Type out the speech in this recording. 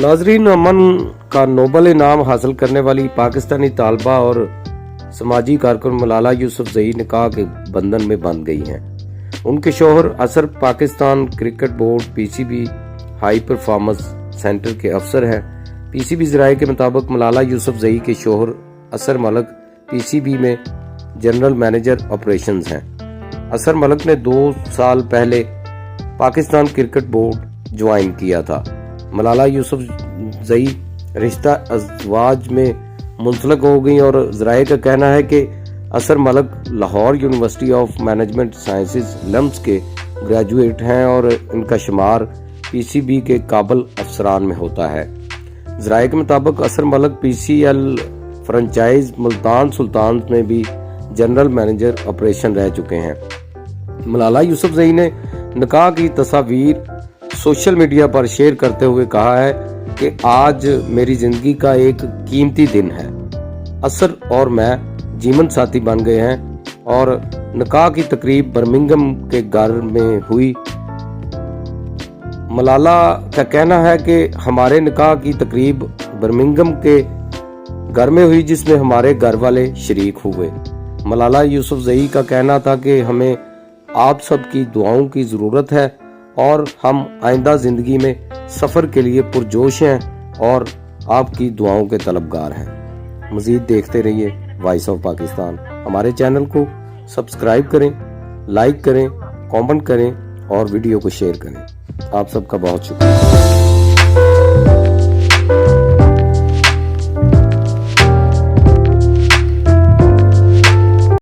नाजरीन, अमन का नोबल इनाम हासिल करने वाली पाकिस्तानी तालबा और समाजी कारकुन मलाला यूसुफजई निकाह के बंधन में बंध गई हैं। उनके शौहर असर Pakistan cricket board PCB high performance centre के अफसर हैं। पीसीबी ज़राए के मुताबिक मलाला यूसुफजई के शौहर असर मलिक पीसीबी में जनरल मैनेजर ऑपरेशंस हैं। असर मलिक ने 2 साल पहले पाकिस्तान क्रिकेट बोर्ड ज्वाइन किया था। मलाला यूसुफजई रिश्ता अज़वाज में मुंसलिक हो गई और ज़राए का कहना है कि Asar Malik Lahore university of management sciences LUMS के ग्रेजुएट हैं और इनका शुमार पीसीबी के काबिल अफसरान में होता है। ज़राए के मुताबिक असर मलिक पीसीएल फ्रेंचाइज मुल्तान सुल्तान में भी जनरल मैनेजर ऑपरेशन रह चुके हैं। मलाला यूसुफजई ने निकाह की तस्वीर सोशल मीडिया पर शेयर करते हुए कहा है कि आज मेरी जिंदगी का एक कीमती दिन है। असर और मैं जीवन साथी बन गए हैं और निकाह की तकरीब बर्मिंघम के घर में हुई। मलाला का कहना है कि हमारे निकाह की तकरीब बर्मिंघम के घर में हुई जिसमें हमारे घर वाले शरीक हुए। मलाला यूसुफजई का कहना था कि हमें आप सब की दुआओं की ज़रूरत है और हम आइंदा ज़िंदगी में सफ़र के लिए पुरजोश हैं और आपकी दुआओं के तलबगार हैं। मज़ीद देखते रहिए वॉइस ऑफ पाकिस्तान। हमारे चैनल को सब्सक्राइब करें, लाइक करें, कमेंट करें और वीडियो को शेयर करें। आप सबका बहुत शुक्रिया।